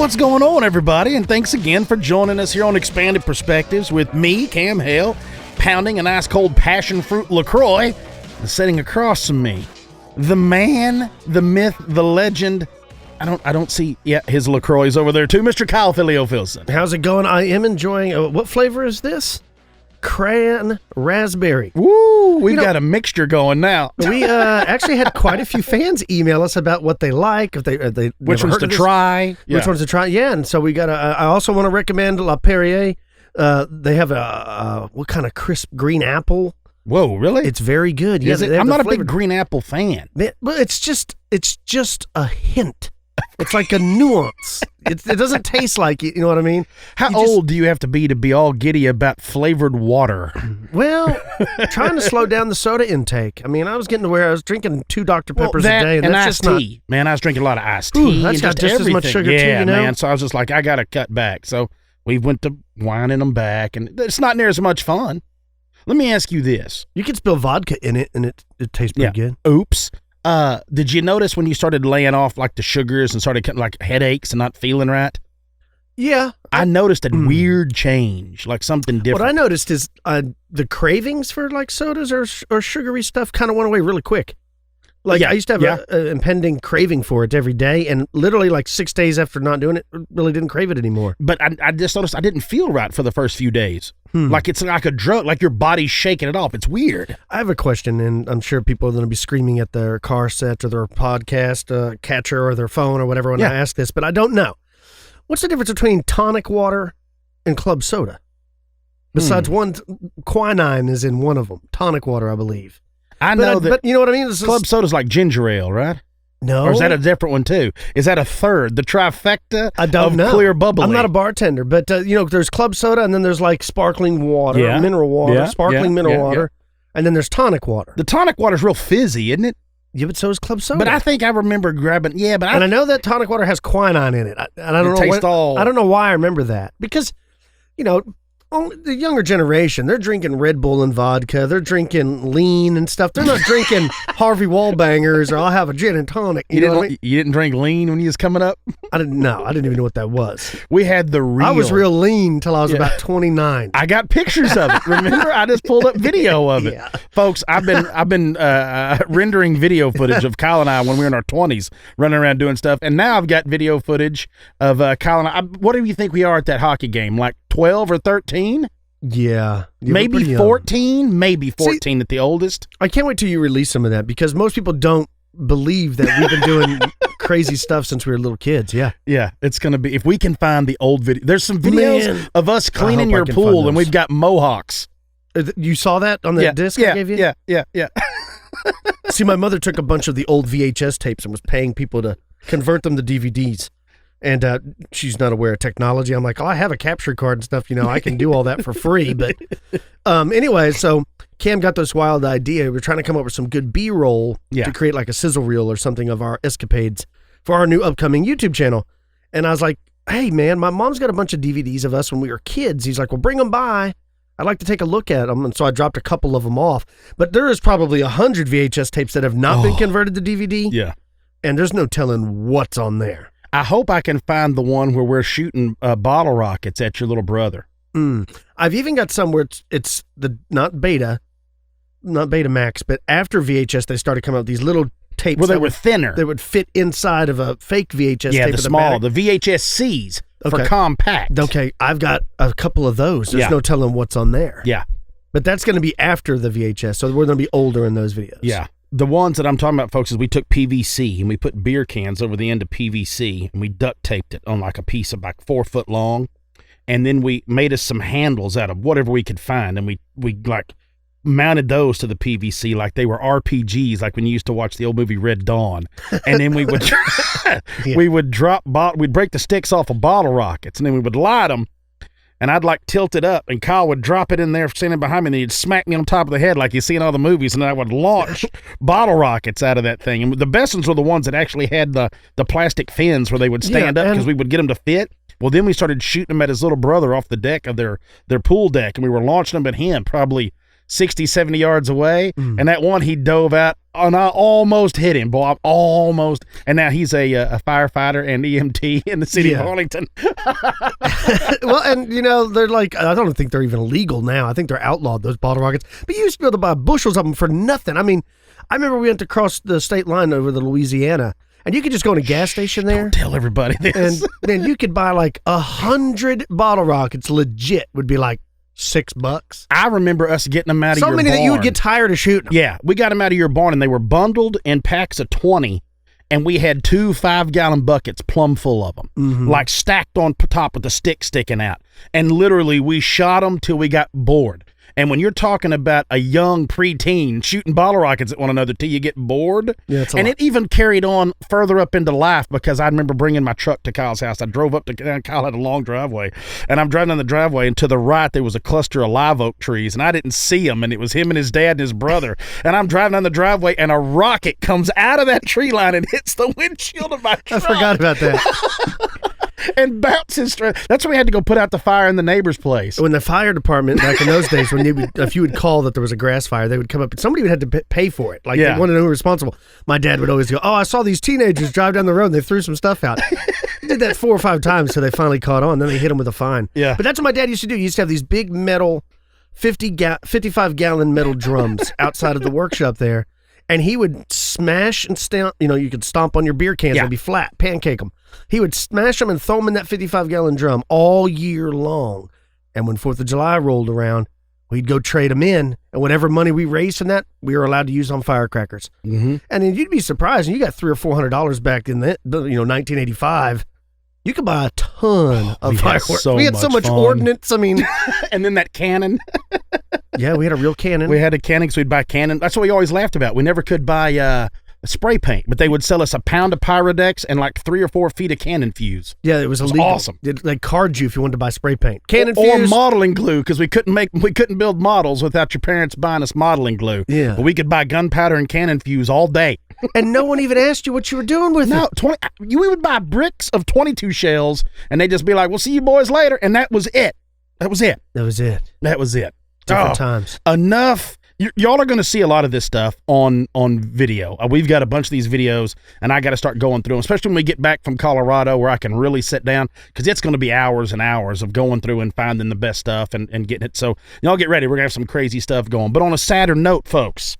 What's going on, everybody? And thanks again for joining us here on Expanded Perspectives with me, Cam Hale, pounding an ice-cold passion fruit LaCroix, and sitting across from me, the man, the myth, the legend. I don't see. Yeah, his LaCroix's over there too, Mr. Kyle Filio-Filson. How's it going? I am enjoying. What flavor is this? Crayon raspberry. Woo! We've got a mixture going now. We actually had quite a few fans email us about what they like, if they which ones to try, which ones to try. Yeah, and so we got. I also want to recommend La Perrier. They have a what kind of crisp green apple? Whoa, really? It's very good. Yeah, I'm not a big green apple fan. Well, it's just a hint. It's like a nuance. It doesn't taste like it, you know what I mean? How old do you have to be all giddy about flavored water? Well, trying to slow down the soda intake. I mean, I was getting to where I was drinking 2 Dr. Peppers a day, and that's just tea. Man, I was drinking a lot of iced tea. That's got just as much sugar too, you know? Man. So I was just like, I got to cut back. So we went to winding them back, and it's not near as much fun. Let me ask you this. You could spill vodka in it, and it tastes pretty good. Oops. Did you notice when you started laying off like the sugars and started getting like headaches and not feeling right? Yeah. I noticed a weird change, like something different. What I noticed is the cravings for like sodas or sugary stuff kind of went away really quick. Like I used to have an impending craving for it every day, and literally like 6 days after not doing it, really didn't crave it anymore. But I just noticed I didn't feel right for the first few days. Like it's like a drug, like your body's shaking it off. It's weird. I have a question, and I'm sure people are going to be screaming at their car set or their podcast catcher or their phone or whatever when I ask this, but I don't know. What's the difference between tonic water and club soda? Besides one, quinine is in one of them. Tonic water, I believe. I know that. But you know what I mean? Club soda's like ginger ale, right? No. Or is that a different one too? Is that a third? The trifecta of clear bubbly? I'm not a bartender, but there's club soda, and then there's like sparkling water, mineral water, sparkling mineral water, and then there's tonic water. The tonic water's real fizzy, isn't it? Yeah, but so is club soda. But I think I remember grabbing. Yeah, but I know that tonic water has quinine in it. I don't know why I remember that, because the younger generation, they're drinking Red Bull and vodka. They're drinking lean and stuff. They're not drinking Harvey Wallbangers or I'll have a gin and tonic. You know what I mean? You didn't drink lean when you was coming up? I didn't know. I didn't even know what that was. We had the real. I was real lean till I was about 29. I got pictures of it. Remember? I just pulled up video of it. Folks, I've been rendering video footage of Kyle and I when we were in our 20s, running around doing stuff. And now I've got video footage of Kyle and I. What do you think we are at that hockey game? Like 12 or 13? Yeah. Maybe 14? Maybe 14 at the oldest. I can't wait till you release some of that, because most people don't believe that we've been doing crazy stuff since we were little kids. Yeah. Yeah. It's going to be, if we can find the old video. There's some videos of us cleaning your pool, and we've got mohawks. You saw that on the disc I gave you? Yeah. See, my mother took a bunch of the old VHS tapes and was paying people to convert them to DVDs. And she's not aware of technology. I'm like, I have a capture card and stuff. I can do all that for free. But anyway, so Cam got this wild idea. We're trying to come up with some good B-roll to create like a sizzle reel or something of our escapades for our new upcoming YouTube channel. And I was like, hey, man, my mom's got a bunch of DVDs of us when we were kids. He's like, well, bring them by. I'd like to take a look at them. And so I dropped a couple of them off. But there is probably 100 VHS tapes that have not been converted to DVD. Yeah. And there's no telling what's on there. I hope I can find the one where we're shooting bottle rockets at your little brother. I've even got some where it's the not Betamax, but after VHS, they started coming out with these little tapes. Well, they were thinner. They would fit inside of a fake VHS tape. Yeah, the VHS-Cs for compact. Okay, I've got a couple of those. There's no telling what's on there. Yeah. But that's going to be after the VHS, so we're going to be older in those videos. Yeah. The ones that I'm talking about, folks, is we took PVC and we put beer cans over the end of PVC and we duct taped it on like a piece of like 4 foot long. And then we made us some handles out of whatever we could find. And we like mounted those to the PVC like they were RPGs, like when you used to watch the old movie Red Dawn. And then we would, we'd break the sticks off of bottle rockets, and then we would light them. And I'd like tilt it up, and Kyle would drop it in there standing behind me, and he'd smack me on top of the head like you see in all the movies, and then I would launch bottle rockets out of that thing. And the best ones were the ones that actually had the plastic fins where they would stand up because we would get them to fit. Well, then we started shooting them at his little brother off the deck of their pool deck, and we were launching them at him probably 60, 70 yards away. And that one, he dove out, and I almost hit him, boy. Almost. And now he's a firefighter and EMT in the city of Arlington. Well, and, you know, they're like, I don't think they're even legal now. I think they're outlawed, those bottle rockets. But you used to be able to buy bushels of them for nothing. I mean, I remember we went to cross the state line over to Louisiana, and you could just go in a gas station there. Don't tell everybody this. And then you could buy like 100 bottle rockets, legit, would be like $6. I remember us getting them out of your barn. So many that you would get tired of shooting them. Yeah, we got them out of your barn, and they were bundled in packs of 20, and we had 2 5-gallon buckets plumb full of them, like stacked on top with the stick sticking out. And literally, we shot them till we got bored. And when you're talking about a young preteen shooting bottle rockets at one another till you get bored, and it even carried on further up into life, because I remember bringing my truck to Kyle's house. I drove up to Kyle had a long driveway, and I'm driving down the driveway, and to the right there was a cluster of live oak trees, and I didn't see them, and it was him and his dad and his brother. And I'm driving down the driveway, and a rocket comes out of that tree line and hits the windshield of my truck. I forgot about that. And bounces straight. That's when we had to go put out the fire in the neighbor's place. When the fire department, back in those days, if you would call that there was a grass fire, they would come up, and somebody would have to pay for it. Like, they wanted to know who was responsible. My dad would always go, "Oh, I saw these teenagers drive down the road, and they threw some stuff out." He did that 4 or 5 times, so they finally caught on. Then they hit him with a fine. Yeah. But that's what my dad used to do. He used to have these big metal, 55-gallon metal drums outside of the workshop there, and he would smash and stamp. You know, you could stomp on your beer cans; they'd be flat, pancake them. He would smash them and throw them in that 55-gallon drum all year long. And when 4th of July rolled around, we'd go trade them in, and whatever money we raised from that, we were allowed to use on firecrackers. And then you'd be surprised, and you got $300 or $400 back in that, 1985. You could buy a ton of fireworks. We had so much ordnance. I mean, and then that cannon. Yeah, we had a real cannon. We had a cannon, so we'd buy cannon. That's what we always laughed about. We never could buy spray paint, but they would sell us a pound of Pyrodex and like 3 or 4 feet of cannon fuse. Yeah, it was illegal. Awesome. They card you if you wanted to buy spray paint. Cannon or fuse. modeling glue, because we couldn't build models without your parents buying us modeling glue. Yeah. But we could buy gunpowder and cannon fuse all day. And no one even asked you what you were doing with it. We would buy bricks of 22 shells, and they'd just be like, "We'll see you boys later," and that was it. That was it. Different times. Enough. Y'all are going to see a lot of this stuff on video. We've got a bunch of these videos, and I got to start going through them, especially when we get back from Colorado, where I can really sit down, because it's going to be hours and hours of going through and finding the best stuff and getting it. So y'all get ready. We're going to have some crazy stuff going. But on a sadder note, folks,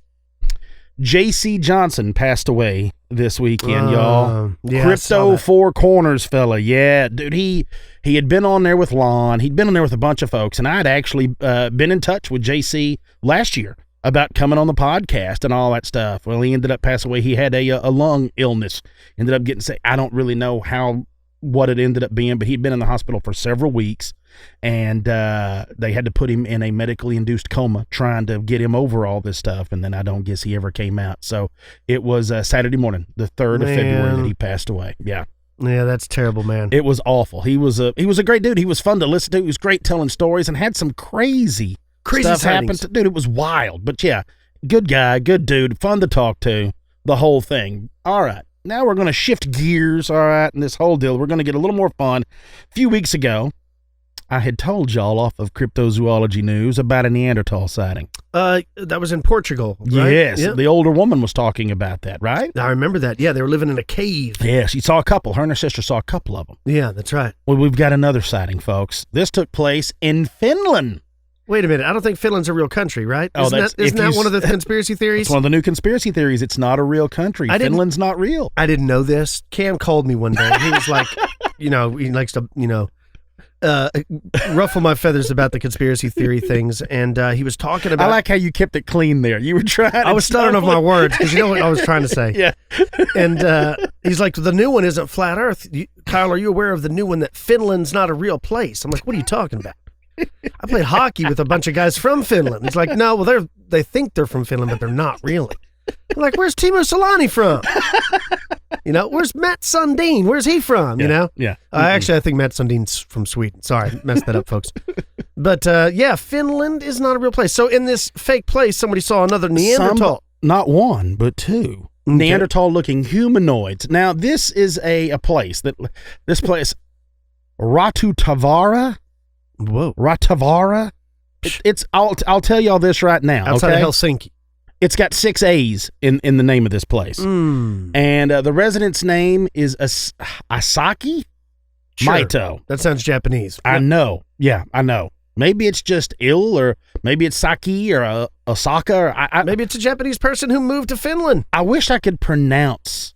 J.C. Johnson passed away this weekend, y'all. Yeah, Crypto Four Corners fella. Yeah, dude, he had been on there with Lon. He'd been on there with a bunch of folks, and I had actually been in touch with J.C. last year about coming on the podcast and all that stuff. Well, he ended up passing away. He had a lung illness. Ended up getting sick. I don't really know what it ended up being, but he'd been in the hospital for several weeks, and they had to put him in a medically induced coma trying to get him over all this stuff, and then I don't guess he ever came out. So it was Saturday morning, the 3rd of February, that he passed away. Yeah. Yeah, that's terrible, man. It was awful. He was a great dude. He was fun to listen to. He was great telling stories and had some crazy stuff happen. Dude, it was wild. But yeah, good guy, good dude, fun to talk to, the whole thing. All right. Now we're going to shift gears, all right, in this whole deal. We're going to get a little more fun. A few weeks ago, I had told y'all off of Cryptozoology News about a Neanderthal sighting. That was in Portugal, right? Yes. Yeah. The older woman was talking about that, right? I remember that. Yeah, they were living in a cave. Yeah, she saw a couple. Her and her sister saw a couple of them. Yeah, that's right. Well, we've got another sighting, folks. This took place in Finland. Wait a minute. I don't think Finland's a real country, right? Isn't that one of the conspiracy theories? It's one of the new conspiracy theories. It's not a real country. Finland's not real. I didn't know this. Cam called me one day. He was like, he likes to, ruffle my feathers about the conspiracy theory things. And he was talking about... I like how you kept it clean there. You were trying... I was stuttering over my words, because you know what I was trying to say. Yeah. And he's like, the new one isn't flat Earth. Kyle, are you aware of the new one that Finland's not a real place? I'm like, what are you talking about? I played hockey with a bunch of guys from Finland. He's like, no, well, they think they're from Finland, but they're not really. I'm like, where's Timo Solani from? Where's Matt Sundin? Where's he from? Yeah. Actually, I think Matt Sundin's from Sweden. Sorry, messed that up, folks. But Finland is not a real place. So in this fake place, somebody saw another Neanderthal. Not one, but two. Okay. Neanderthal-looking humanoids. Now, this is a place Ratutavara. Whoa. Ratavara. I'll tell y'all this right now. Outside okay? of Helsinki. It's got 6 A's in the name of this place. And the resident's name is Asaki Maito. That sounds Japanese. I know. Yeah, I know. Maybe it's just ill, or maybe it's Saki or Osaka. Or maybe it's a Japanese person who moved to Finland. I wish I could pronounce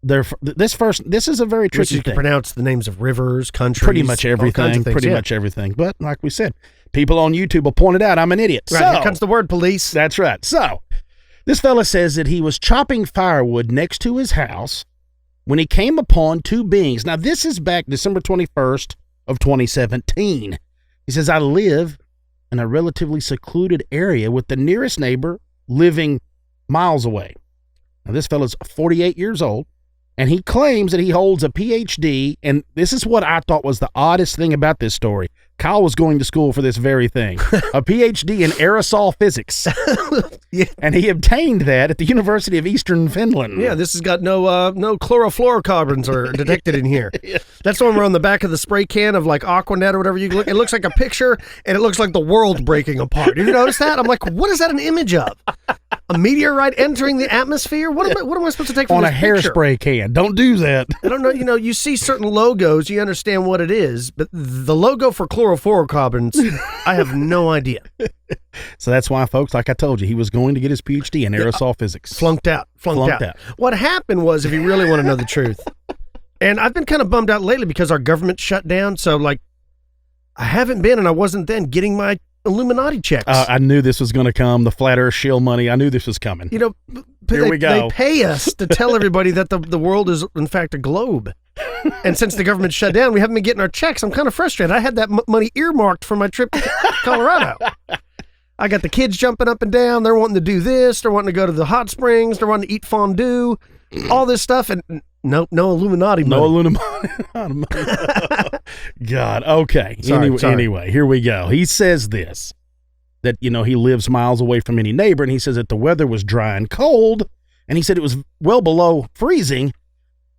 this is a very tricky you can thing. Pronounce the names of rivers, countries. Pretty much everything. Much everything. But like we said, people on YouTube will point it out. I'm an idiot. Right, so, here comes the word police. That's right. So, this fella says that he was chopping firewood next to his house when he came upon 2 beings. Now, this is back December 21st of 2017. He says, I live in a relatively secluded area with the nearest neighbor living miles away. Now, this fella's 48 years old, and he claims that he holds a PhD, and this is what I thought was the oddest thing about this story. Kyle was going to school for this very thing, a PhD in aerosol physics. Yeah. And he obtained that at the University of Eastern Finland. Yeah, this has got no chlorofluorocarbons are detected in here. Yeah. That's the one we're on the back of the spray can of like Aquanet or whatever you look. It looks like a picture, and it looks like the world breaking apart. Did you notice that? I'm like, what is that an image of? A meteorite entering the atmosphere? What am I supposed to take from on this a picture? hairspray can? Don't do that. I don't know. You know, you see certain logos, you understand what it is, but the logo for chlorofluorocarbons, I have no idea. So that's why, folks, like I told you, he was going to get his PhD in aerosol physics. Flunked out. What happened was, if you really want to know the truth, and I've been kind of bummed out lately because our government shut down, so like I haven't been, and I wasn't then getting my Illuminati checks. I knew this was going to come. The flat earth shill money. I knew this was coming. You know, Here we go. They pay us to tell everybody that the world is, in fact, a globe. And since the government shut down, we haven't been getting our checks. I'm kind of frustrated. I had that money earmarked for my trip to Colorado. I got the kids jumping up and down. They're wanting to do this. They're wanting to go to the hot springs. They're wanting to eat fondue. All this stuff. And no Illuminati money. No Illuminati. God. Okay. Sorry. Anyway, here we go. He says this, that, he lives miles away from any neighbor, and he says that the weather was dry and cold, and he said it was well below freezing,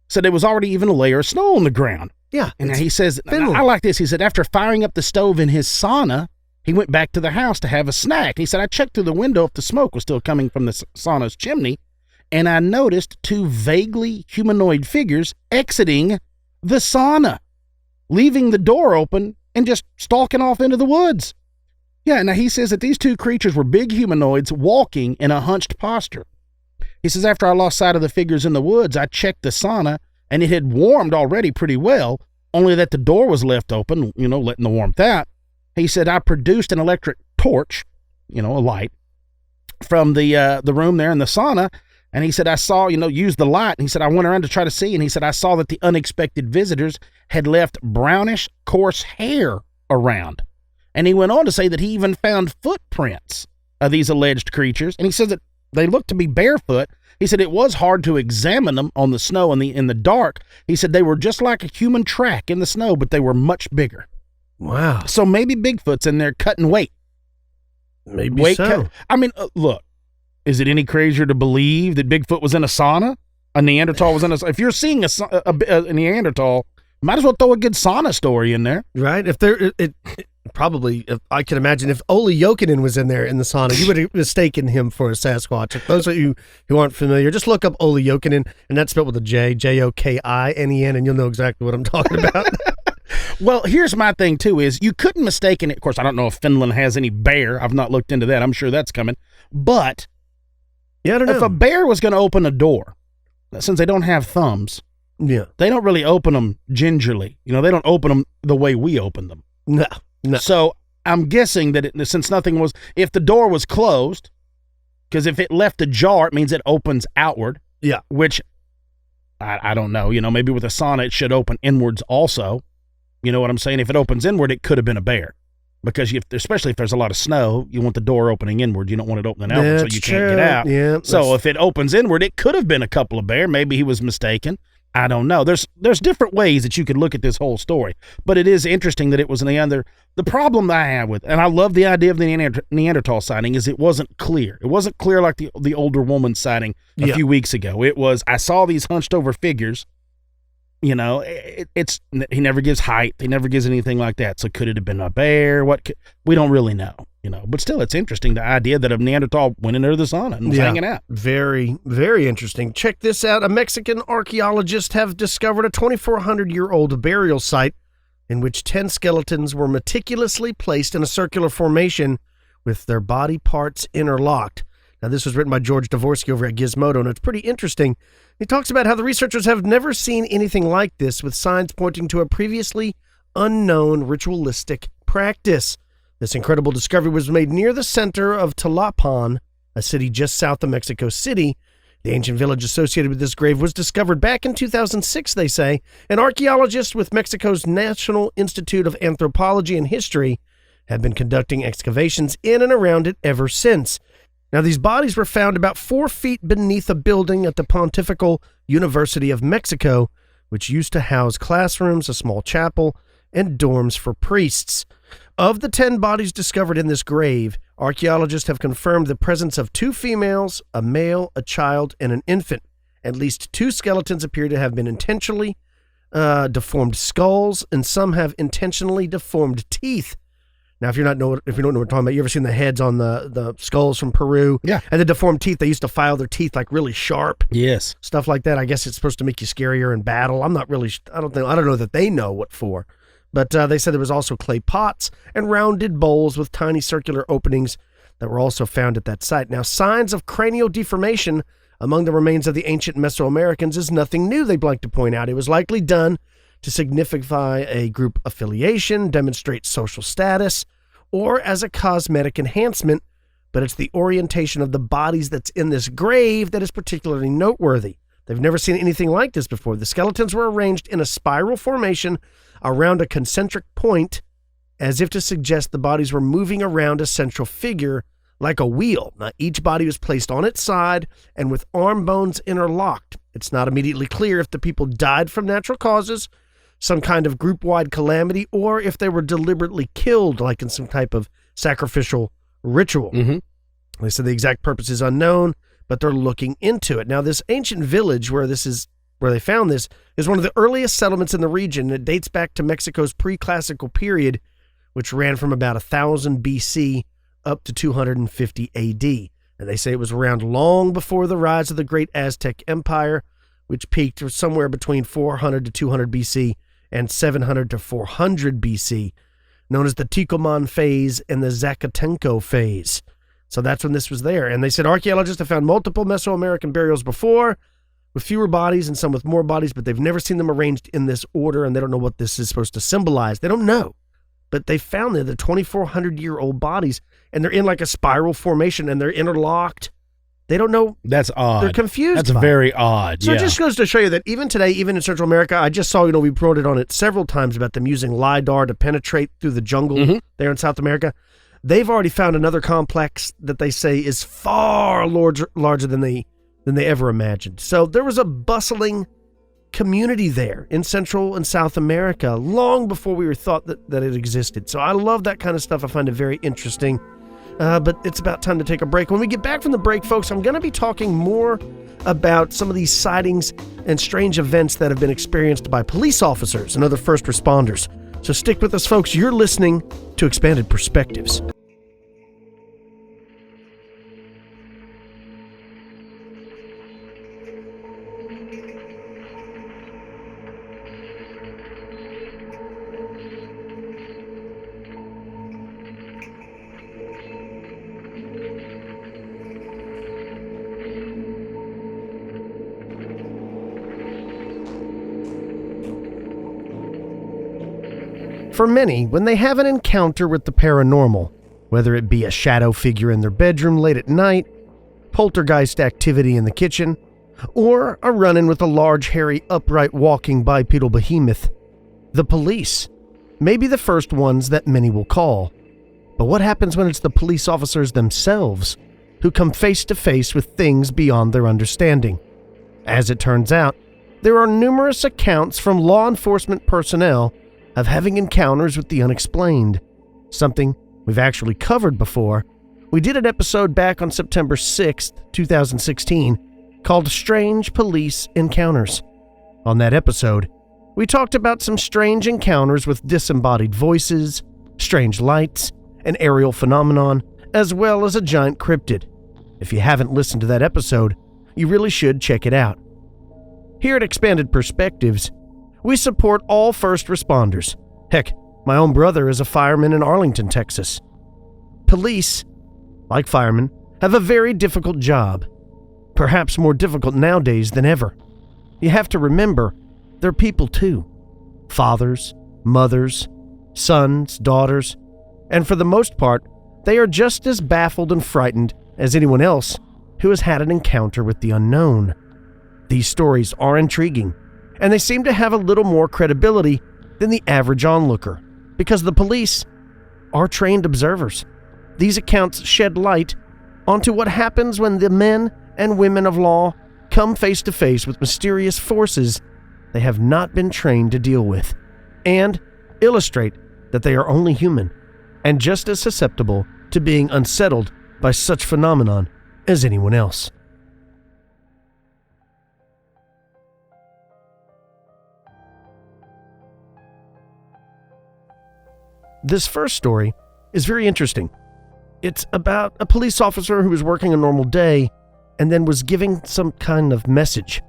said there was already even a layer of snow on the ground. Yeah. And he says, Finland. I like this. He said, after firing up the stove in his sauna, he went back to the house to have a snack. He said, I checked through the window if the smoke was still coming from the sauna's chimney, and I noticed 2 vaguely humanoid figures exiting the sauna, leaving the door open and just stalking off into the woods. Yeah, now he says that these 2 creatures were big humanoids walking in a hunched posture. He says, after I lost sight of the figures in the woods, I checked the sauna, and it had warmed already pretty well, only that the door was left open, letting the warmth out. He said, I produced an electric torch, a light, from the room there in the sauna, and he said, I saw, use the light, and he said, I went around to try to see, and he said, I saw that the unexpected visitors had left brownish, coarse hair around. And he went on to say that he even found footprints of these alleged creatures, and he says that they looked to be barefoot. He said it was hard to examine them on the snow in the dark. He said they were just like a human track in the snow, but they were much bigger. Wow. So maybe Bigfoot's in there cutting weight. Maybe so. I mean, look, is it any crazier to believe that Bigfoot was in a sauna? A Neanderthal was in a sauna? If you're seeing a Neanderthal, might as well throw a good sauna story in there. Right? Probably, I can imagine if Olli Jokinen was in there in the sauna, you would have mistaken him for a Sasquatch. If those of you who aren't familiar, just look up Olli Jokinen, and that's spelled with a J, Jokinen, and you'll know exactly what I'm talking about. Well, here's my thing, too, is you couldn't mistake it. Of course, I don't know if Finland has any bear. I've not looked into that. I'm sure that's coming. But yeah, I don't know. If a bear was going to open a door, since they don't have thumbs, yeah, they don't really open them gingerly. They don't open them the way we open them. No. So I'm guessing that since nothing was, if the door was closed, because if it left ajar, it means it opens outward. Yeah. Which I don't know. Maybe with a sauna, it should open inwards also. You know what I'm saying? If it opens inward, it could have been a bear. Because especially if there's a lot of snow, you want the door opening inward. You don't want it opening outward so you can't get out. Yeah, so if it opens inward, it could have been a couple of bear. Maybe he was mistaken. I don't know. There's different ways that you could look at this whole story, but it is interesting that it was Neanderthal. The problem that I have with, and I love the idea of the Neanderthal sighting, is it wasn't clear. It wasn't clear like the older woman sighting a few weeks ago. It was, I saw these hunched over figures. He never gives height. He never gives anything like that. So could it have been a bear? We don't really know. But still, it's interesting, the idea that a Neanderthal went in there to the sauna and was hanging out. Very, very interesting. Check this out. A Mexican archaeologist have discovered a 2,400-year-old burial site in which 10 skeletons were meticulously placed in a circular formation with their body parts interlocked. Now, this was written by George Dvorsky over at Gizmodo, and it's pretty interesting. He talks about how the researchers have never seen anything like this, with signs pointing to a previously unknown ritualistic practice. This incredible discovery was made near the center of Tlapan, a city just south of Mexico City. The ancient village associated with this grave was discovered back in 2006, they say, and archaeologists with Mexico's National Institute of Anthropology and History have been conducting excavations in and around it ever since. Now, these bodies were found about 4 feet beneath a building at the Pontifical University of Mexico, which used to house classrooms, a small chapel, and dorms for priests. Of the 10 bodies discovered in this grave, archaeologists have confirmed the presence of 2 females, a male, a child, and an infant. At least 2 skeletons appear to have been intentionally deformed skulls, and some have intentionally deformed teeth. Now, if you don't know what we're talking about, you ever seen the heads on the skulls from Peru? Yeah. And the deformed teeth, they used to file their teeth like really sharp. Yes. Stuff like that. I guess it's supposed to make you scarier in battle. I don't know that they know what for. But they said there was also clay pots and rounded bowls with tiny circular openings that were also found at that site. Now, signs of cranial deformation among the remains of the ancient Mesoamericans is nothing new, they'd like to point out. It was likely done to signify a group affiliation, demonstrate social status, or as a cosmetic enhancement, but it's the orientation of the bodies that's in this grave that is particularly noteworthy. They've never seen anything like this before. The skeletons were arranged in a spiral formation around a concentric point, as if to suggest the bodies were moving around a central figure like a wheel. Now, each body was placed on its side and with arm bones interlocked. It's not immediately clear if the people died from natural causes, some kind of group-wide calamity, or if they were deliberately killed, like in some type of sacrificial ritual. Mm-hmm. They said the exact purpose is unknown, but they're looking into it. Now, this ancient village where they found this is one of the earliest settlements in the region. It dates back to Mexico's pre-classical period, which ran from about 1000 BC up to 250 AD. And they say it was around long before the rise of the great Aztec Empire, which peaked somewhere between 400 to 200 BC and 700 to 400 BC, known as the Ticomán phase and the Zacatenco phase. So that's when this was there. And they said archaeologists have found multiple Mesoamerican burials before, with fewer bodies and some with more bodies, but they've never seen them arranged in this order, and they don't know what this is supposed to symbolize. They don't know. But they found the 2,400-year-old bodies, and they're in like a spiral formation, and they're interlocked. They don't know. That's odd. They're confused. That's very odd. So it just goes to show you that even today, even in Central America, I just saw, we reported on it several times about them using LIDAR to penetrate through the jungle there in South America. They've already found another complex that they say is far larger than they ever imagined. So there was a bustling community there in Central and South America long before we were thought that it existed. So I love that kind of stuff. I find it very interesting. But it's about time to take a break. When we get back from the break, folks, I'm going to be talking more about some of these sightings and strange events that have been experienced by police officers and other first responders. So stick with us, folks. You're listening to Expanded Perspectives. For many, when they have an encounter with the paranormal, whether it be a shadow figure in their bedroom late at night, poltergeist activity in the kitchen, or a run-in with a large, hairy, upright walking bipedal behemoth, the police may be the first ones that many will call. But what happens when it's the police officers themselves who come face to face with things beyond their understanding? As it turns out, there are numerous accounts from law enforcement personnel of having encounters with the unexplained, something we've actually covered before. We did an episode back on September 6th, 2016, called Strange Police Encounters. On that episode, we talked about some strange encounters with disembodied voices, strange lights, an aerial phenomenon, as well as a giant cryptid. If you haven't listened to that episode, you really should check it out. Here at Expanded Perspectives, we support all first responders. Heck, my own brother is a fireman in Arlington, Texas. Police, like firemen, have a very difficult job. Perhaps more difficult nowadays than ever. You have to remember, they're people too. Fathers, mothers, sons, daughters, and for the most part, they are just as baffled and frightened as anyone else who has had an encounter with the unknown. These stories are intriguing, and they seem to have a little more credibility than the average onlooker, because the police are trained observers. These accounts shed light onto what happens when the men and women of law come face to face with mysterious forces they have not been trained to deal with, and illustrate that they are only human and just as susceptible to being unsettled by such phenomenon as anyone else. This first story is very interesting. It's about a police officer who was working a normal day and then was giving some kind of message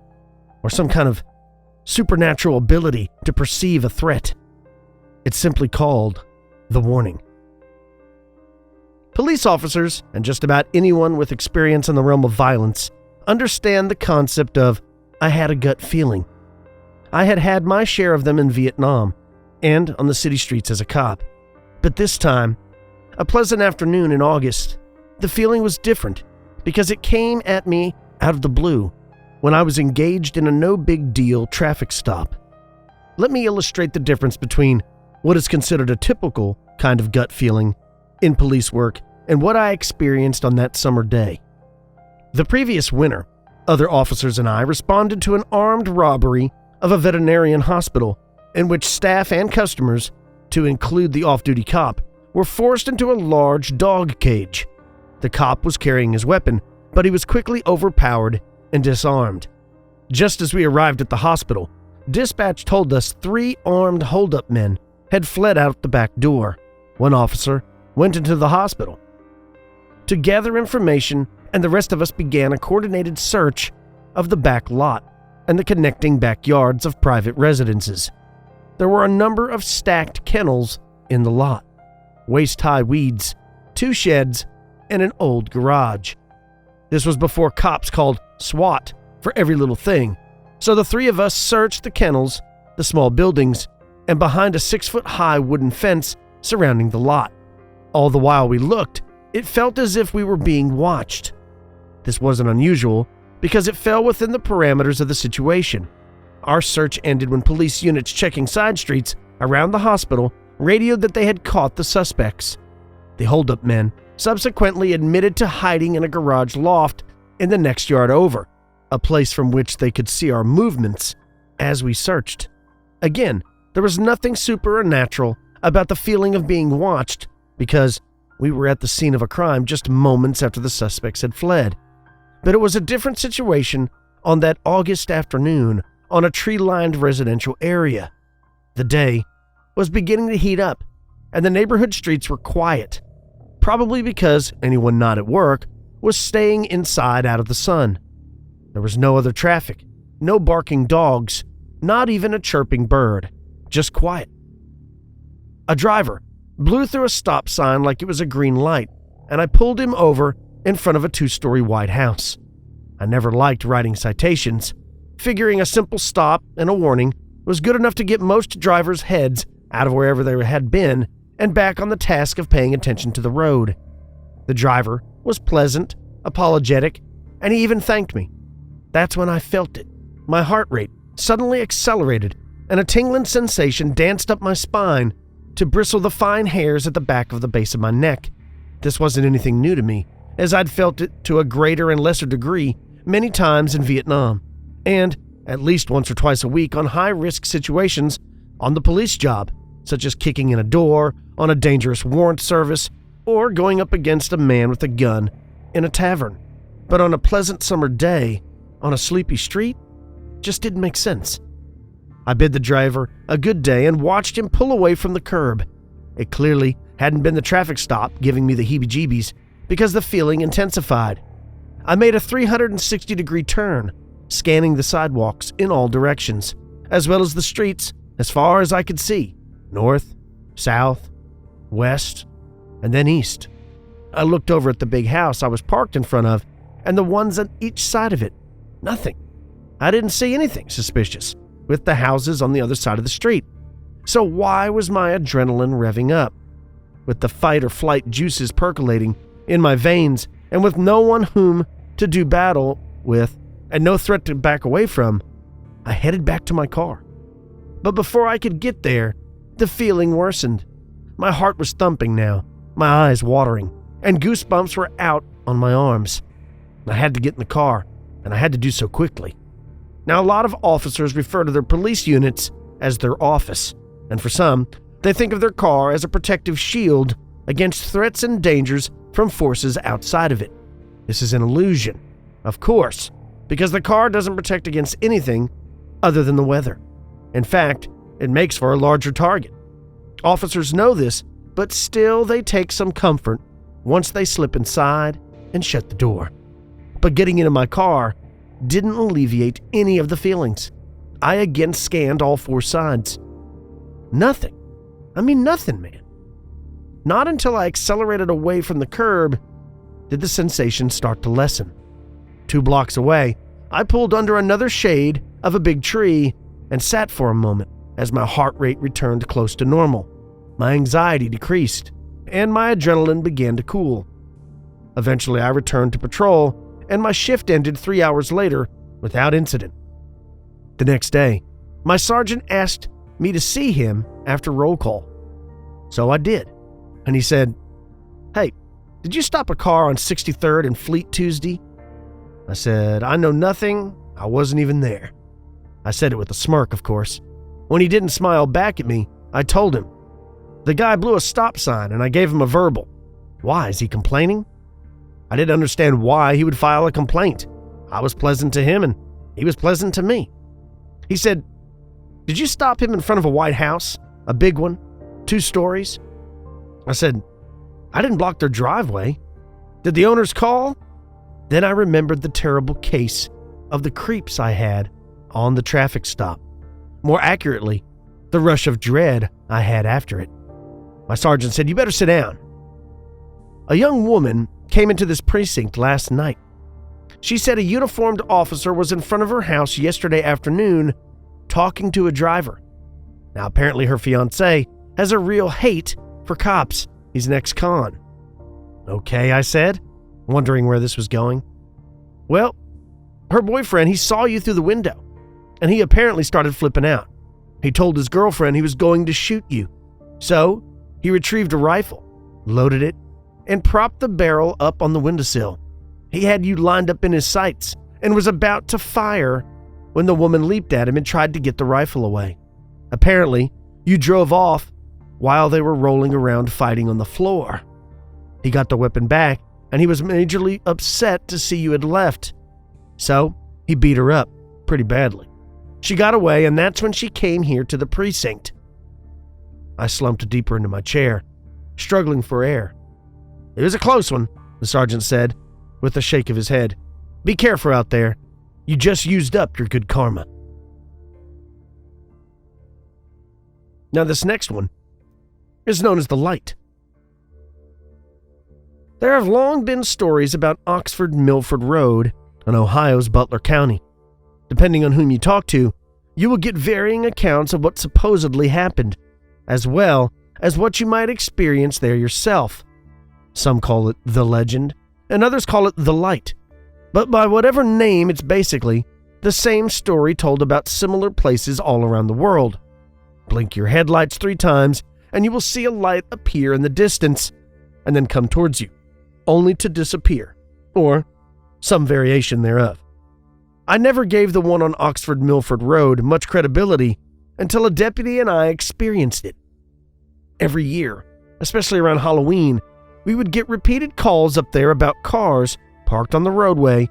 or some kind of supernatural ability to perceive a threat. It's simply called the warning. Police officers, and just about anyone with experience in the realm of violence, understand the concept of, I had a gut feeling. I had had my share of them in Vietnam and on the city streets as a cop. But this time, a pleasant afternoon in August, the feeling was different because it came at me out of the blue when I was engaged in a no-big-deal traffic stop. Let me illustrate the difference between what is considered a typical kind of gut feeling in police work and what I experienced on that summer day. The previous winter, other officers and I responded to an armed robbery of a veterinarian hospital in which staff and customers, to include the off-duty cop, were forced into a large dog cage. The cop was carrying his weapon, but he was quickly overpowered and disarmed. Just as we arrived at the hospital, dispatch told us 3 armed hold-up men had fled out the back door. One officer went into the hospital to gather information, and the rest of us began a coordinated search of the back lot and the connecting backyards of private residences. There were a number of stacked kennels in the lot, waist-high weeds, 2 sheds, and an old garage. This was before cops called SWAT for every little thing, so the 3 of us searched the kennels, the small buildings, and behind a 6-foot-high wooden fence surrounding the lot. All the while we looked, it felt as if we were being watched. This wasn't unusual because it fell within the parameters of the situation. Our search ended when police units checking side streets around the hospital radioed that they had caught the suspects. The hold-up men subsequently admitted to hiding in a garage loft in the next yard over, a place from which they could see our movements as we searched. Again, there was nothing supernatural about the feeling of being watched because we were at the scene of a crime just moments after the suspects had fled. But it was a different situation on that August afternoon on a tree-lined residential area. The day was beginning to heat up, and the neighborhood streets were quiet, probably because anyone not at work was staying inside out of the sun. There was no other traffic, no barking dogs, not even a chirping bird, just quiet. A driver blew through a stop sign like it was a green light, and I pulled him over in front of a 2-story white house. I never liked writing citations, figuring a simple stop and a warning was good enough to get most drivers' heads out of wherever they had been and back on the task of paying attention to the road. The driver was pleasant, apologetic, and he even thanked me. That's when I felt it. My heart rate suddenly accelerated, and a tingling sensation danced up my spine to bristle the fine hairs at the back of the base of my neck. This wasn't anything new to me, as I'd felt it to a greater and lesser degree many times in Vietnam, and at least once or twice a week on high-risk situations on the police job, such as kicking in a door on a dangerous warrant service or going up against a man with a gun in a tavern. But on a pleasant summer day, on a sleepy street, just didn't make sense. I bid the driver a good day and watched him pull away from the curb. It clearly hadn't been the traffic stop giving me the heebie-jeebies, because the feeling intensified. I made a 360-degree turn, scanning the sidewalks in all directions, as well as the streets as far as I could see, north, south, west, and then east. I looked over at the big house I was parked in front of and the ones on each side of it. Nothing. I didn't see anything suspicious with the houses on the other side of the street. So why was my adrenaline revving up? With the fight or flight juices percolating in my veins and with no one whom to do battle with and no threat to back away from, I headed back to my car. But before I could get there, the feeling worsened. My heart was thumping now, my eyes watering, and goosebumps were out on my arms. I had to get in the car, and I had to do so quickly. Now, a lot of officers refer to their police units as their office, and for some, they think of their car as a protective shield against threats and dangers from forces outside of it. This is an illusion, of course, because the car doesn't protect against anything other than the weather. In fact, it makes for a larger target. Officers know this, but still they take some comfort once they slip inside and shut the door. But getting into my car didn't alleviate any of the feelings. I again scanned all four sides. Nothing. I mean nothing, man. Not until I accelerated away from the curb did the sensation start to lessen. 2 blocks away, I pulled under another shade of a big tree and sat for a moment as my heart rate returned close to normal. My anxiety decreased, and my adrenaline began to cool. Eventually, I returned to patrol, and my shift ended 3 hours later without incident. The next day, my sergeant asked me to see him after roll call. So I did, and he said, "Hey, did you stop a car on 63rd and Fleet Tuesday?" I said, "I know nothing. I wasn't even there." I said it with a smirk, of course. When he didn't smile back at me, I told him. The guy blew a stop sign, and I gave him a verbal. Why, is he complaining? I didn't understand why he would file a complaint. I was pleasant to him, and he was pleasant to me. He said, "Did you stop him in front of a white house? A big one? 2 stories?" I said, "I didn't block their driveway. Did the owners call?" Then I remembered the terrible case of the creeps I had on the traffic stop. More accurately, the rush of dread I had after it. My sergeant said, "You better sit down." A young woman came into this precinct last night. She said a uniformed officer was in front of her house yesterday afternoon talking to a driver. Now, apparently her fiancé has a real hate for cops. He's an ex-con. Okay, I said, wondering where this was going. Well, her boyfriend, he saw you through the window, and he apparently started flipping out. He told his girlfriend he was going to shoot you. So, he retrieved a rifle, loaded it, and propped the barrel up on the windowsill. He had you lined up in his sights and was about to fire when the woman leaped at him and tried to get the rifle away. Apparently, you drove off while they were rolling around fighting on the floor. He got the weapon back, and he was majorly upset to see you had left. So, he beat her up pretty badly. She got away, and that's when she came here to the precinct. I slumped deeper into my chair, struggling for air. "It was a close one," the sergeant said, with a shake of his head. "Be careful out there. You just used up your good karma." Now this next one is known as the light. There have long been stories about Oxford-Milford Road in Ohio's Butler County. Depending on whom you talk to, you will get varying accounts of what supposedly happened, as well as what you might experience there yourself. Some call it the legend, and others call it the light. But by whatever name, it's basically the same story told about similar places all around the world. Blink your headlights 3 times, and you will see a light appear in the distance, and then come towards you, only to disappear, or some variation thereof. I never gave the one on Oxford-Milford Road much credibility until a deputy and I experienced it. Every year, especially around Halloween, we would get repeated calls up there about cars parked on the roadway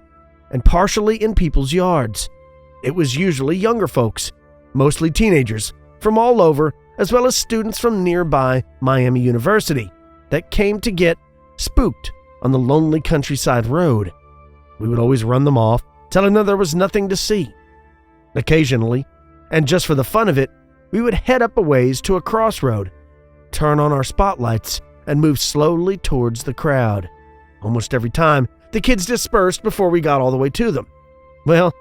and partially in people's yards. It was usually younger folks, mostly teenagers, from all over as well as students from nearby Miami University that came to get spooked on the lonely countryside road. We would always run them off, telling them there was nothing to see. Occasionally, and just for the fun of it, we would head up a ways to a crossroad, turn on our spotlights, and move slowly towards the crowd. Almost every time, the kids dispersed before we got all the way to them. Well,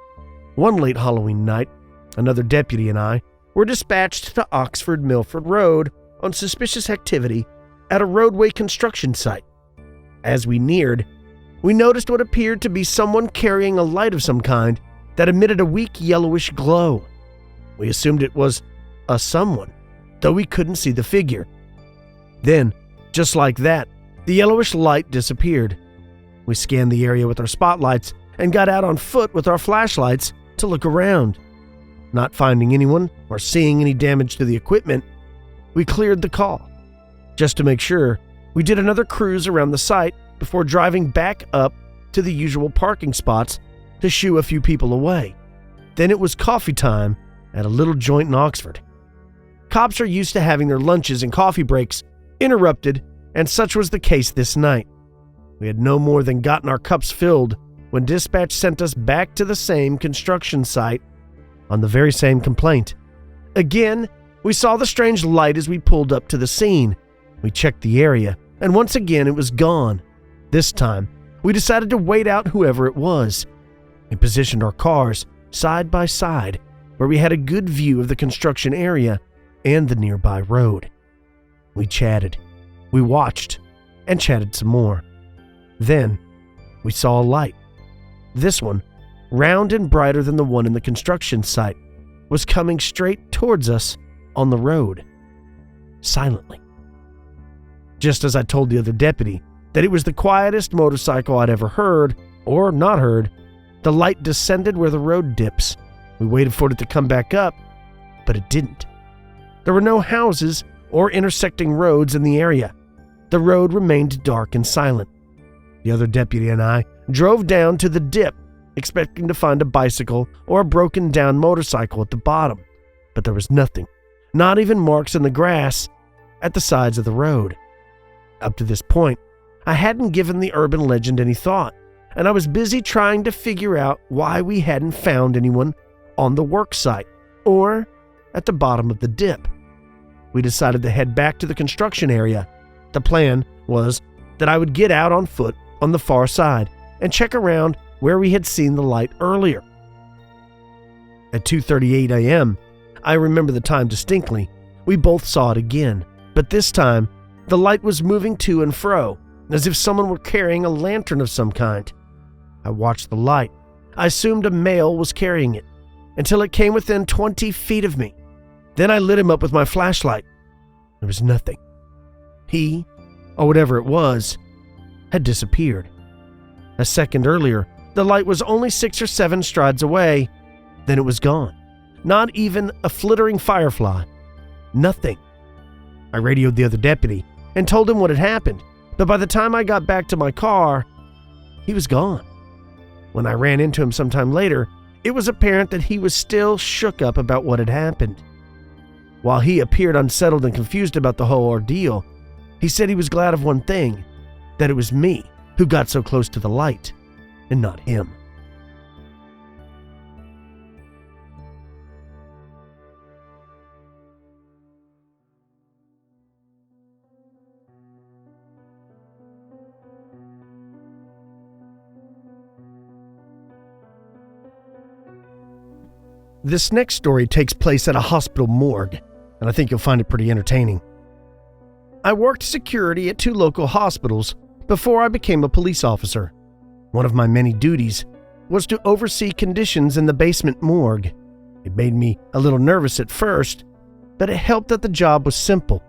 one late Halloween night, another deputy and I were dispatched to Oxford Milford Road on suspicious activity at a roadway construction site. As we neared, we noticed what appeared to be someone carrying a light of some kind that emitted a weak yellowish glow. We assumed it was a someone, though we couldn't see the figure. Then, just like that, the yellowish light disappeared. We scanned the area with our spotlights and got out on foot with our flashlights to look around. Not finding anyone or seeing any damage to the equipment, we cleared the call. Just to make sure, we did another cruise around the site before driving back up to the usual parking spots to shoo a few people away. Then it was coffee time at a little joint in Oxford. Cops are used to having their lunches and coffee breaks interrupted, and such was the case this night. We had no more than gotten our cups filled when dispatch sent us back to the same construction site on the very same complaint. Again, we saw the strange light as we pulled up to the scene. We checked the area, and once again it was gone. This time, we decided to wait out whoever it was. We positioned our cars side by side where we had a good view of the construction area and the nearby road. We chatted, we watched, and chatted some more. Then, we saw a light. This one, round and brighter than the one in the construction site, was coming straight towards us on the road, silently. Just as I told the other deputy that it was the quietest motorcycle I'd ever heard, or not heard, the light descended where the road dips. We waited for it to come back up, but it didn't. There were no houses or intersecting roads in the area. The road remained dark and silent. The other deputy and I drove down to the dip, expecting to find a bicycle or a broken down motorcycle at the bottom, but there was nothing, not even marks in the grass at the sides of the road. Up to this point, I hadn't given the urban legend any thought, and I was busy trying to figure out why we hadn't found anyone on the work site or at the bottom of the dip. We decided to head back to the construction area. The plan was that I would get out on foot on the far side and check around where we had seen the light earlier. At 2:38 a.m., I remember the time distinctly, we both saw it again, but this time the light was moving to and fro, as if someone were carrying a lantern of some kind. I watched the light. I assumed a male was carrying it, until it came within 20 feet of me. Then I lit him up with my flashlight. There was nothing. He, or whatever it was, had disappeared. A second earlier, the light was only 6 or 7 strides away. Then it was gone. Not even a flittering firefly. Nothing. I radioed the other deputy and told him what had happened, but by the time I got back to my car, he was gone. When I ran into him sometime later, it was apparent that he was still shook up about what had happened. While he appeared unsettled and confused about the whole ordeal, he said he was glad of one thing, that it was me who got so close to the light, and not him. This next story takes place at a hospital morgue, and I think you'll find it pretty entertaining. I worked security at 2 local hospitals before I became a police officer. One of my many duties was to oversee conditions in the basement morgue. It made me a little nervous at first, but it helped that the job was simple.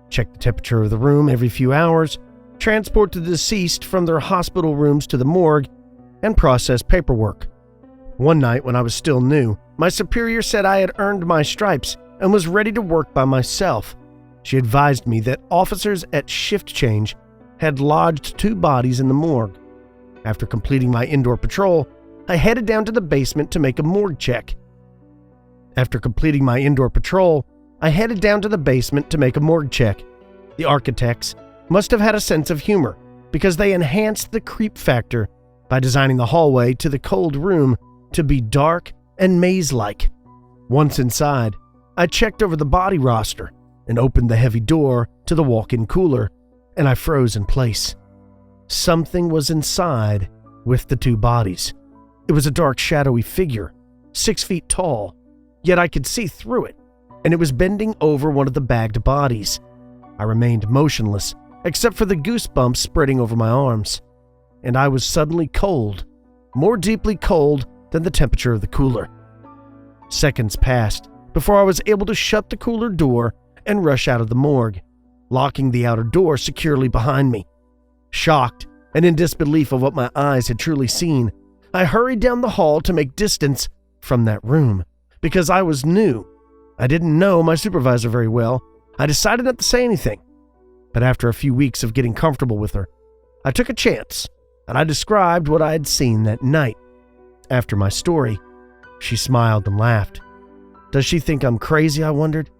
Check the temperature of the room every few hours, transport the deceased from their hospital rooms to the morgue, and process paperwork. One night when I was still new, my superior said I had earned my stripes and was ready to work by myself. She advised me that officers at shift change had lodged 2 bodies in the morgue. After completing my indoor patrol, I headed down to the basement to make a morgue check. After completing my indoor patrol, I headed down to the basement to make a morgue check. The architects must have had a sense of humor because they enhanced the creep factor by designing the hallway to the cold room to be dark and maze-like. Once inside, I checked over the body roster and opened the heavy door to the walk-in cooler, and I froze in place. Something was inside with the two bodies. It was a dark, shadowy figure, 6 feet tall, yet I could see through it, and it was bending over one of the bagged bodies. I remained motionless, except for the goosebumps spreading over my arms, and I was suddenly cold, more deeply cold than the temperature of the cooler. Seconds passed before I was able to shut the cooler door and rush out of the morgue, locking the outer door securely behind me. Shocked and in disbelief of what my eyes had truly seen, I hurried down the hall to make distance from that room. Because I was new, I didn't know my supervisor very well, I decided not to say anything. But after a few weeks of getting comfortable with her, I took a chance, and I described what I had seen that night. After my story, she smiled and laughed. Does she think I'm crazy, I wondered?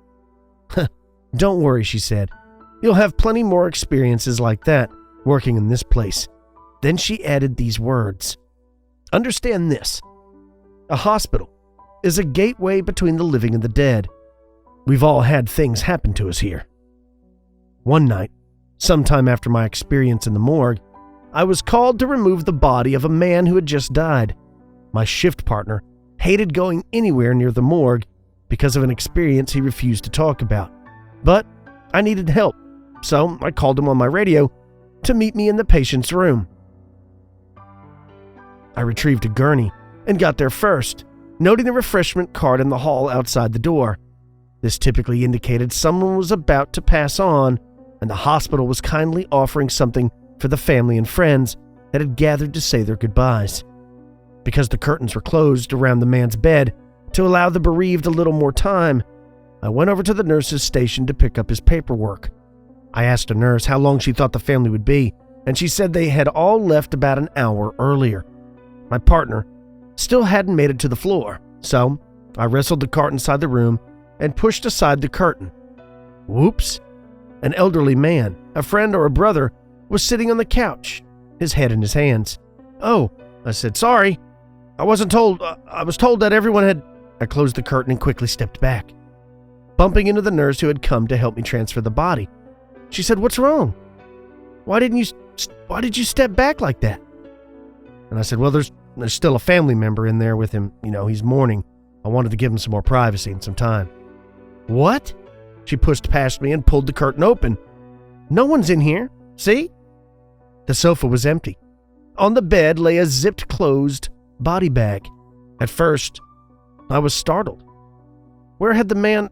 Don't worry, she said. You'll have plenty more experiences like that working in this place. Then she added these words. Understand this. A hospital is a gateway between the living and the dead. We've all had things happen to us here. One night, sometime after my experience in the morgue, I was called to remove the body of a man who had just died. My shift partner hated going anywhere near the morgue because of an experience he refused to talk about. But I needed help, so I called him on my radio to meet me in the patient's room. I retrieved a gurney and got there first, noting the refreshment cart in the hall outside the door. This typically indicated someone was about to pass on, and the hospital was kindly offering something for the family and friends that had gathered to say their goodbyes. Because the curtains were closed around the man's bed to allow the bereaved a little more time, I went over to the nurse's station to pick up his paperwork. I asked a nurse how long she thought the family would be, and she said they had all left about an hour earlier. My partner still hadn't made it to the floor, so I wrestled the cart inside the room and pushed aside the curtain. Whoops! An elderly man, a friend or a brother, was sitting on the couch, his head in his hands. Oh, I said, sorry. I wasn't told. I was told that everyone had... I closed the curtain and quickly stepped back, bumping into the nurse who had come to help me transfer the body. She said, what's wrong? Why did you step back like that? And I said, well, there's still a family member in there with him. You know, he's mourning. I wanted to give him some more privacy and some time. What? She pushed past me and pulled the curtain open. No one's in here. See? The sofa was empty. On the bed lay a zipped closed body bag. At first, I was startled. Where had the man...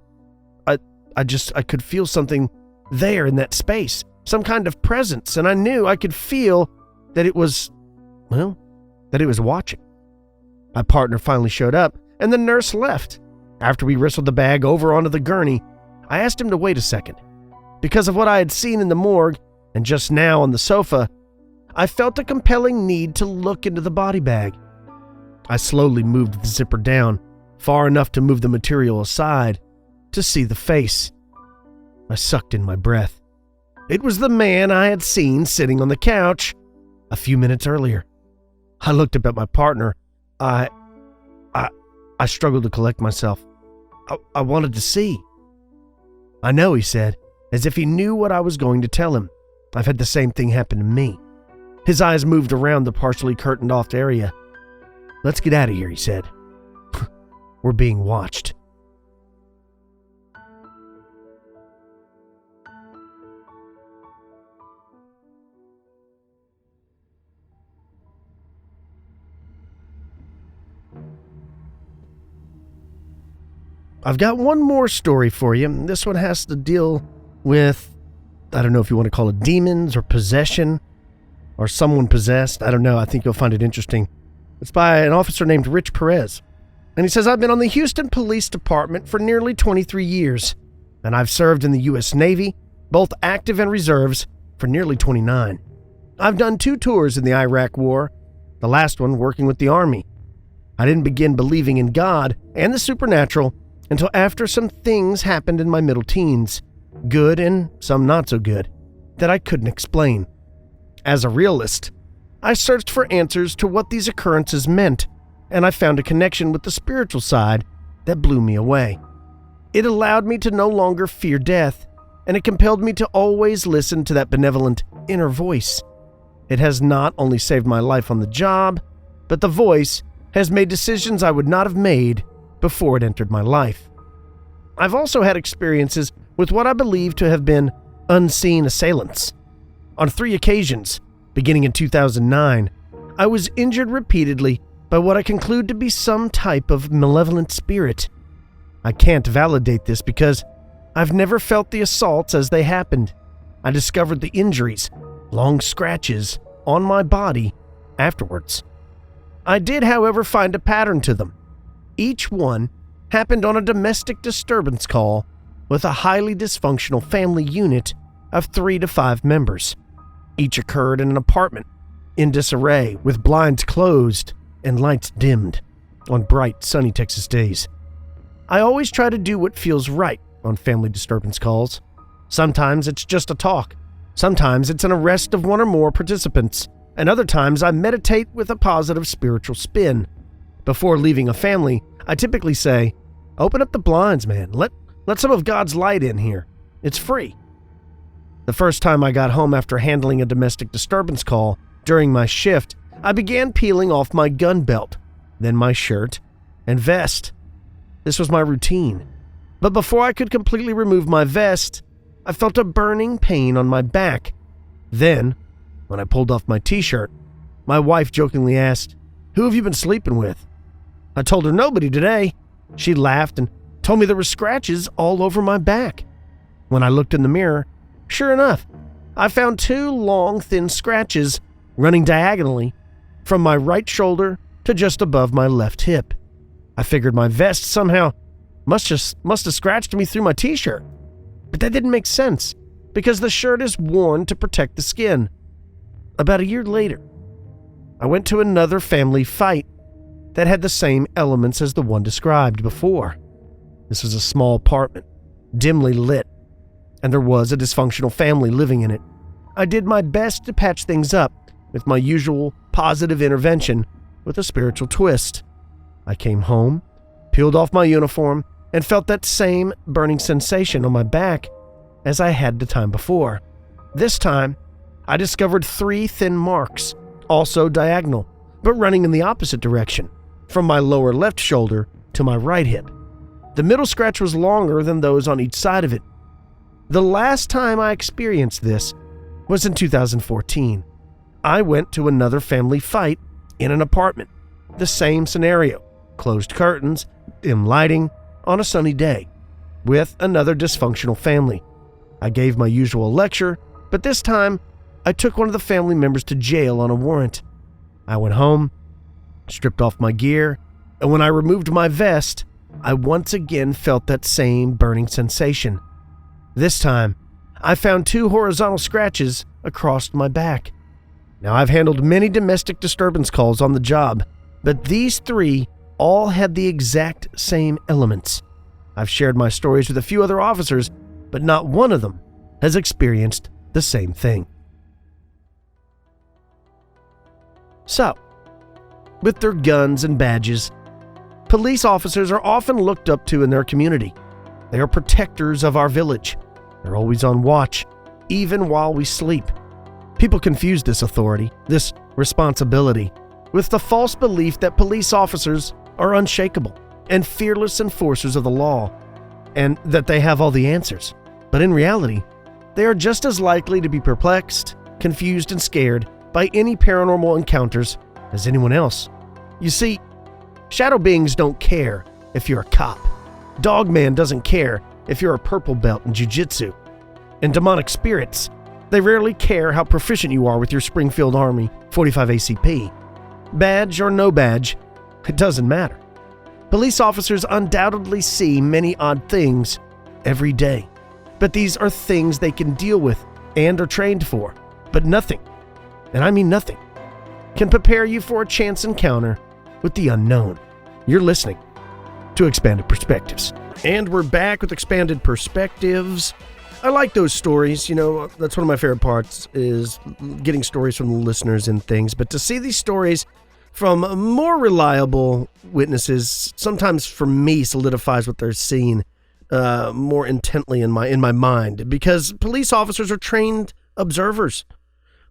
I could feel something there in that space. Some kind of presence, and I knew I could feel that it was... that it was watching. My partner finally showed up, and the nurse left. After we wrestled the bag over onto the gurney, I asked him to wait a second. Because of what I had seen in the morgue, and just now on the sofa, I felt a compelling need to look into the body bag. I slowly moved the zipper down, far enough to move the material aside, to see the face. I sucked in my breath. It was the man I had seen sitting on the couch a few minutes earlier. I looked up at my partner. I struggled to collect myself. I wanted to see. I know, he said, as if he knew what I was going to tell him. I've had the same thing happen to me. His eyes moved around the partially curtained off area. Let's get out of here, he said. We're being watched. I've got one more story for you. This one has to deal with, I don't know if you want to call it demons or possession or someone possessed. I don't know. I think you'll find it interesting. It's by an officer named Rich Perez. And he says, I've been on the Houston Police Department for nearly 23 years, and I've served in the U.S. Navy, both active and reserves, for nearly 29. I've done 2 tours in the Iraq War, the last one working with the Army. I didn't begin believing in God and the supernatural until after some things happened in my middle teens, good and some not so good, that I couldn't explain. As a realist, I searched for answers to what these occurrences meant, and I found a connection with the spiritual side that blew me away. It allowed me to no longer fear death, and it compelled me to always listen to that benevolent inner voice. It has not only saved my life on the job, but the voice has made decisions I would not have made before it entered my life. I've also had experiences with what I believe to have been unseen assailants. On 3 occasions, beginning in 2009, I was injured repeatedly by what I conclude to be some type of malevolent spirit. I can't validate this because I've never felt the assaults as they happened. I discovered the injuries, long scratches, on my body afterwards. I did, however, find a pattern to them. Each one happened on a domestic disturbance call with a highly dysfunctional family unit of 3 to 5 members. Each occurred in an apartment in disarray, with blinds closed and lights dimmed on bright, sunny Texas days. I always try to do what feels right on family disturbance calls. Sometimes it's just a talk. Sometimes it's an arrest of one or more participants. And other times I meditate with a positive spiritual spin. Before leaving a family, I typically say, "Open up the blinds, man. Let some of God's light in here. It's free." The first time I got home after handling a domestic disturbance call during my shift, I began peeling off my gun belt, then my shirt and vest. This was my routine. But before I could completely remove my vest, I felt a burning pain on my back. Then, when I pulled off my t-shirt, my wife jokingly asked, "Who have you been sleeping with?" I told her nobody today. She laughed and told me there were scratches all over my back. When I looked in the mirror, sure enough, I found 2 long, thin scratches running diagonally from my right shoulder to just above my left hip. I figured my vest somehow must have scratched me through my t-shirt. But that didn't make sense, because the shirt is worn to protect the skin. About a year later, I went to another family fight that had the same elements as the one described before. This was a small apartment, dimly lit, and there was a dysfunctional family living in it. I did my best to patch things up with my usual positive intervention with a spiritual twist. I came home, peeled off my uniform, and felt that same burning sensation on my back as I had the time before. This time, I discovered 3 thin marks, also diagonal, but running in the opposite direction, from my lower left shoulder to my right hip. The middle scratch was longer than those on each side of it. The last time I experienced this was in 2014. I went to another family fight in an apartment. The same scenario, closed curtains, dim lighting, on a sunny day, with another dysfunctional family. I gave my usual lecture, but this time, I took one of the family members to jail on a warrant. I went home, stripped off my gear, and when I removed my vest, I once again felt that same burning sensation. This time, I found 2 horizontal scratches across my back. Now, I've handled many domestic disturbance calls on the job, but these 3 all had the exact same elements. I've shared my stories with a few other officers, but not one of them has experienced the same thing. So, with their guns and badges, police officers are often looked up to in their community. They are protectors of our village. They're always on watch, even while we sleep. People confuse this authority, this responsibility, with the false belief that police officers are unshakable and fearless enforcers of the law, and that they have all the answers. But in reality, they are just as likely to be perplexed, confused, and scared by any paranormal encounters as anyone else. You see, shadow beings don't care if you're a cop. Dogman doesn't care if you're a purple belt in jiu-jitsu. And demonic spirits, they rarely care how proficient you are with your Springfield Army 45 ACP. Badge or no badge, it doesn't matter. Police officers undoubtedly see many odd things every day, but these are things they can deal with and are trained for. But nothing, and I mean nothing, can prepare you for a chance encounter with the unknown. You're listening to Expanded Perspectives. And we're back with Expanded Perspectives. I like those stories. You know, that's one of my favorite parts is getting stories from the listeners and things. But to see these stories from more reliable witnesses, sometimes for me solidifies what they're seeing more intently in my mind. Because police officers are trained observers.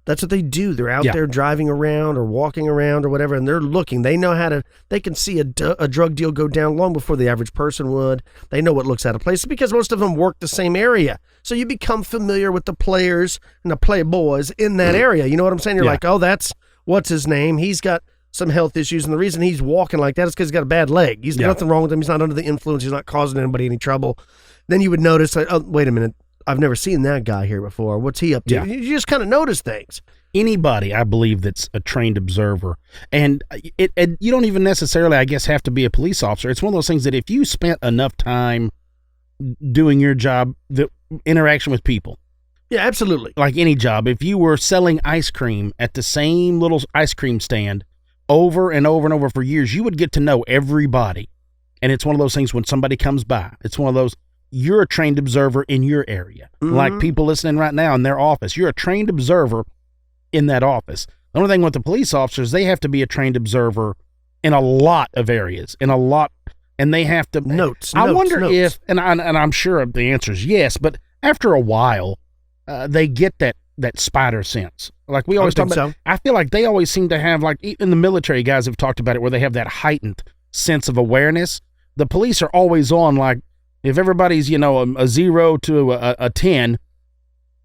That's what they do. They're out there driving around or walking around or whatever, and they're looking. They know they can see a drug deal go down long before the average person would. They know what looks out of place because most of them work the same area. So you become familiar with the players and the playboys in that area. You know what I'm saying? You're like, oh, that's, what's his name? He's got some health issues, and the reason he's walking like that is because he's got a bad leg. He's nothing wrong with him. He's not under the influence. He's not causing anybody any trouble. Then you would notice, like, oh, wait a minute. I've never seen that guy here before. What's he up to? You just kind of notice things. Anybody, I believe, that's a trained observer, and you don't even necessarily, I guess, have to be a police officer. It's one of those things that if you spent enough time doing your job, the interaction with people. Yeah, absolutely. Like any job, if you were selling ice cream at the same little ice cream stand over and over and over for years, you would get to know everybody. And it's one of those things when somebody comes by, it's one of those, you're a trained observer in your area. Mm-hmm. Like people listening right now in their office, you're a trained observer in that office. The only thing with the police officers, they have to be a trained observer in a lot of areas, and they have to I wonder if, and I'm sure the answer is yes, but after a while, they get that spider sense. Like we always talk about, I feel like they always seem to have, like in the military, guys have talked about it, where they have that heightened sense of awareness. The police are always on, like, if everybody's, a 0 to a 10,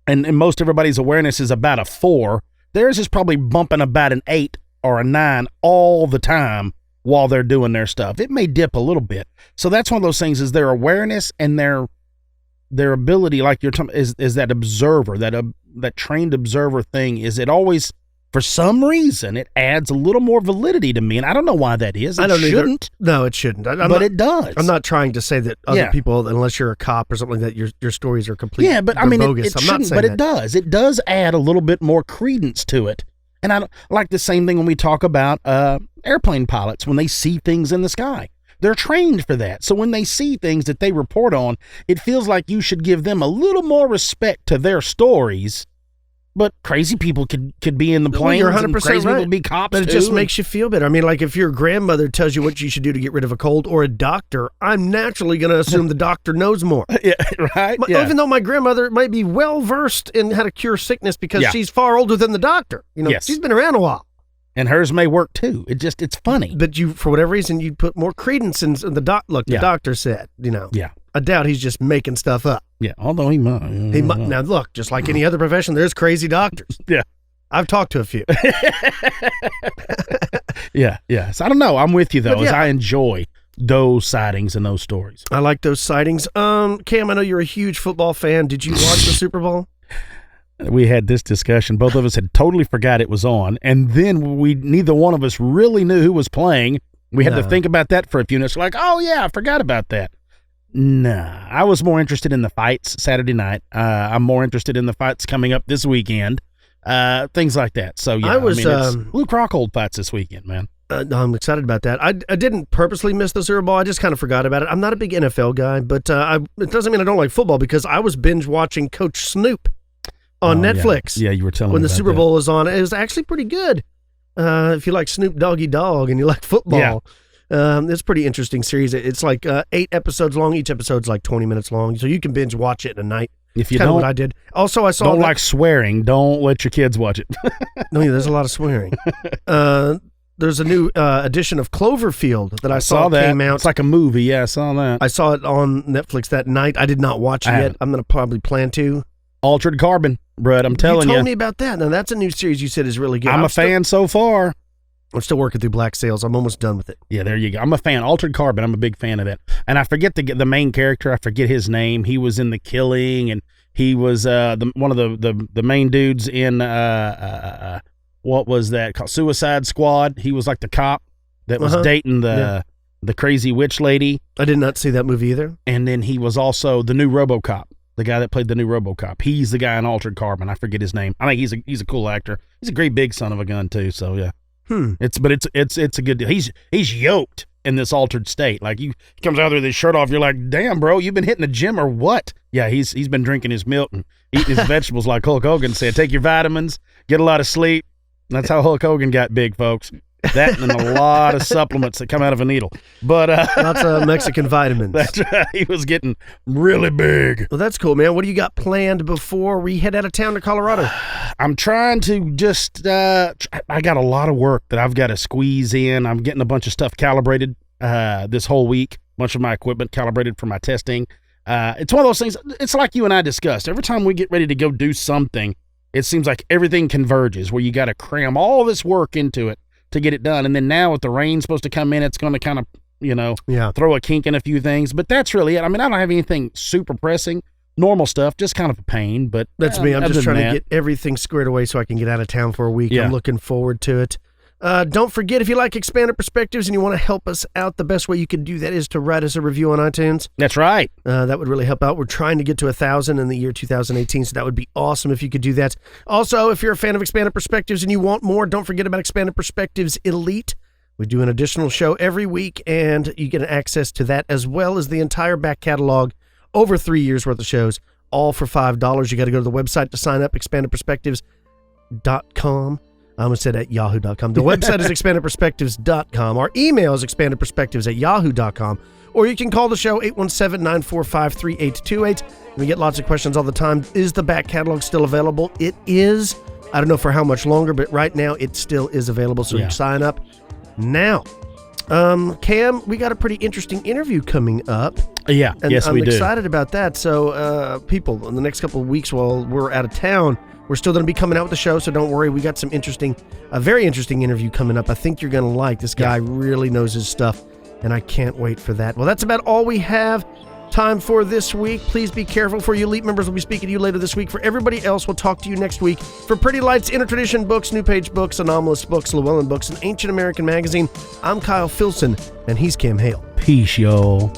and most everybody's awareness is about a 4, theirs is probably bumping about an 8 or a 9 all the time while they're doing their stuff. It may dip a little bit. So that's one of those things, is their awareness and their ability, like you're talking, is that observer, that trained observer thing. Is it always, for some reason, it adds a little more validity to me, and I don't know why that is. It shouldn't. No, it shouldn't. But it does. I'm not trying to say that other people, unless you're a cop or something like that, your stories are completely bogus. It shouldn't, but it does. It does add a little bit more credence to it. And I like the same thing when we talk about airplane pilots, when they see things in the sky. They're trained for that. So when they see things that they report on, it feels like you should give them a little more respect to their stories. But crazy people could be in the planes. You're 100% and crazy right. people be cops. But it just makes you feel better. I mean, like if your grandmother tells you what you should do to get rid of a cold, or a doctor, I'm naturally going to assume the doctor knows more. Yeah, right. Even though my grandmother might be well versed in how to cure sickness because she's far older than the doctor. She's been around a while. And hers may work too. It's funny. But you, for whatever reason, you put more credence in the the doctor said, Yeah. I doubt he's just making stuff up. Yeah, although he might. Now, look, just like any other profession, there's crazy doctors. Yeah. I've talked to a few. Yeah. So I don't know. I'm with you, though, as I enjoy those sightings and those stories. I like those sightings. Cam, I know you're a huge football fan. Did you watch the Super Bowl? We had this discussion. Both of us had totally forgot it was on, and then neither one of us really knew who was playing. We had to think about that for a few minutes. Like, oh, yeah, I forgot about that. Nah, I was more interested in the fights Saturday night. I'm more interested in the fights coming up this weekend. Things like that. So, yeah, Luke Rockhold fights this weekend, man. I'm excited about that. I didn't purposely miss the Super Bowl. I just kind of forgot about it. I'm not a big NFL guy, but it doesn't mean I don't like football, because I was binge watching Coach Snoop on Netflix. Yeah, you were telling me when the about Super Bowl was on. It was actually pretty good. If you like Snoop Doggy Dogg and you like football. It's a pretty interesting series. It's like 8 episodes long. Each episode's like 20 minutes long, so you can binge watch it in a night. If you kind don't, of what I did. Also, I saw don't like swearing. Don't let your kids watch it. No, there's a lot of swearing. There's a new edition of Cloverfield that I saw that came out. It's like a movie. Yeah, I saw that. I saw it on Netflix that night. I did not watch it yet. I'm going to probably plan to. Altered Carbon, Brett. I'm telling you. You told me about that. Now, that's a new series you said is really good. I'm a fan so far. I'm still working through Black Sails. I'm almost done with it. Yeah, there you go. I'm a fan. Altered Carbon. I'm a big fan of that. And I forget the main character. I forget his name. He was in The Killing, and he was one of the main dudes in what was that called? Suicide Squad. He was like the cop that was dating the crazy witch lady. I did not see that movie either. And then he was also the new RoboCop. The guy that played the new RoboCop. He's the guy in Altered Carbon. I forget his name. I think he's a cool actor. He's a great big son of a gun too. So yeah. It's a good deal. He's yoked. in this altered state. Like he comes out there with his shirt off. You're like, damn, bro, you've been hitting the gym or what? Yeah, he's been drinking his milk and eating his vegetables like Hulk Hogan said. Take your vitamins, get a lot of sleep. That's how Hulk Hogan got big, folks. That and a lot of supplements that come out of a needle. But lots of Mexican vitamins. That's right. He was getting really big. Well, that's cool, man. What do you got planned before we head out of town to Colorado? I'm trying to just I got a lot of work that I've got to squeeze in. I'm getting a bunch of stuff calibrated this whole week. A bunch of my equipment calibrated for my testing. It's one of those things. It's like you and I discussed. Every time we get ready to go do something, it seems like everything converges where you got to cram all this work into it to get it done. And then now with the rain supposed to come in, it's going to kind of, throw a kink in a few things. But that's really it. I mean, I don't have anything super pressing. Normal stuff, just kind of a pain. But that's me. I'm just trying to get everything squared away so I can get out of town for a week. Yeah. I'm looking forward to it. Don't forget, if you like Expanded Perspectives and you want to help us out, the best way you can do that is to write us a review on iTunes. That's right. That would really help out. We're trying to get to 1,000 in the year 2018, so that would be awesome if you could do that. Also, if you're a fan of Expanded Perspectives and you want more, don't forget about Expanded Perspectives Elite. We do an additional show every week, and you get access to that as well as the entire back catalog, over 3 years worth of shows, all for $5. You got to go to the website to sign up, expandedperspectives.com. I almost said at yahoo.com. The website is expandedperspectives.com. Our email is expandedperspectives@yahoo.com. Or you can call the show 817-945-3828. We get lots of questions all the time. Is the back catalog still available? It is. I don't know for how much longer, but right now it still is available. So you sign up now. Cam, we got a pretty interesting interview coming up. Yeah, and yes, we do. I'm excited about that. So, people, in the next couple of weeks while we're out of town, we're still going to be coming out with the show, so don't worry. We got some a very interesting interview coming up. I think you're going to like. This guy really knows his stuff, and I can't wait for that. Well, that's about all we have time for this week. Please be careful. For you elite members, we'll be speaking to you later this week. For everybody else, we'll talk to you next week. For Pretty Lights, Intertradition Books, New Page Books, Anomalous Books, Llewellyn Books, and Ancient American Magazine, I'm Kyle Filson, and he's Cam Hale. Peace, y'all.